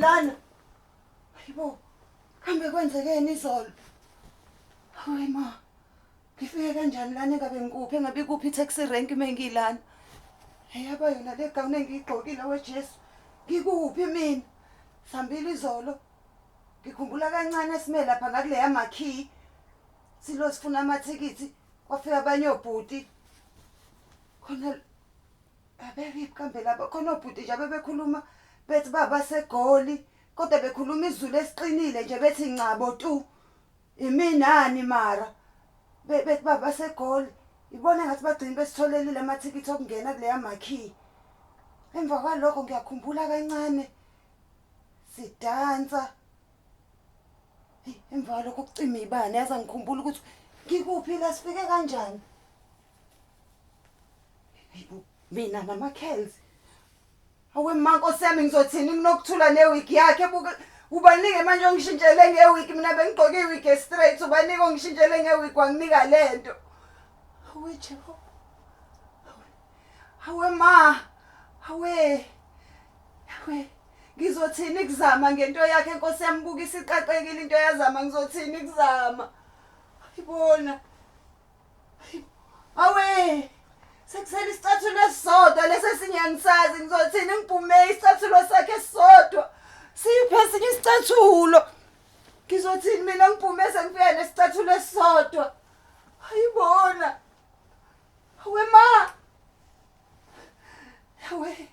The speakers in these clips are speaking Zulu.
lana. Hayibo. Kambe kwenzekeni izolo? Hayi ma. Ngifike kanjani lana engabe ngikuphi engabe kuphi taxi rank mengilana. Yaba yona le gown engiyigqokile weJesu. Ngikuphi mina? Sambili izolo. Ngikhumbula kancane sime lapha ngakule yamakhi. Silo sifuna amathikithi kwafika abanye obhuti. Khona abeke ikambe lapha khona obhuti nje bebekhuluma bethi baba segoli kodwa bekhuluma izulu esiqinile nje bethi ncabo tu. Iminani mara. Bethi baba segoli. Ibona ngathi bagcina besitholelile amathikithi okungena kule yamakhi. Emva kwalokho ngiyakhumbula kancane sidansa. Emva kwalokho kucima ibane yaza ngikhumbula ukuthi ngikuphi la sifike kanjani. Hayibo mina namakhels. Awe mankosi yami ngizothini nginokuthula newig yakhe ubanike manje ongishintshele ngewig mina bengigqoke iwig straight ubanike ongishintshele ngewig wanginika lento. Hawe Jehova. Hawe ma. Hawe. Ngizothini kuzama ngento yakhe Nkosi yami buka isiqaqekile into yazama ngizothini kuzama. Ayibona. Hawe. Sekusele isicathulo esisodwa lesesinyangisazi ngizothini ngiphume isicathulo sakhe esisodwa. Siphe esinye isicathulo. Ngizothini mina ngiphume sengifika nesicathulo esisodwa. Ayibona. Hawe ma. Hawe.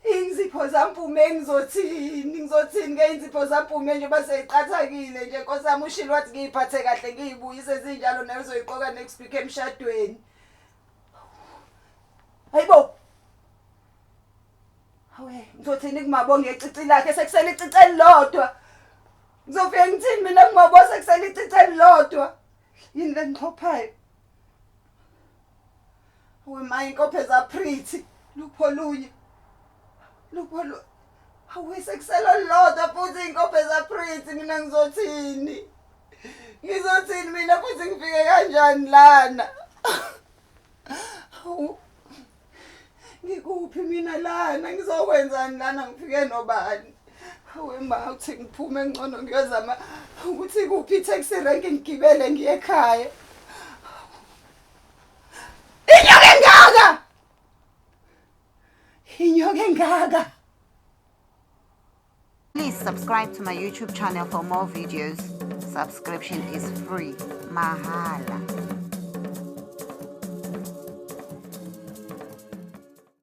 Ingizipho zampume ngizothini ngeinzipho zampume nje baseyiqathakile nje Nkosi yami ushilo wathi ngiyiphathe kahle ngiyibuyise zinjalo nawe uzoyiqoka next week emshadweni. Hayibo. Hawe ngizothini kumabo ngecici lakhe sekusele icici elilodwa. Ngizofika ngithini mina kumabo sekusele icici elilodwa. Yini lengixhophayo? Hawe ma inkophe za pretty lupho lunye. Lupho hawe sekuselo lodwa futhi inkophe za pretty mina ngizothini? Ngizothini mina futhi ngifike kanjani lana? Ngikuphi mina lana ngizokwenzani lana ngifike nobani? Hawe ma uthi ngiphume ngcono ngiyozama ukuthi kuphi taxi rank ngigibele ngiye ekhaya. Inyoke engaka. Please subscribe to my YouTube channel for more videos. Subscription is free. Mahala.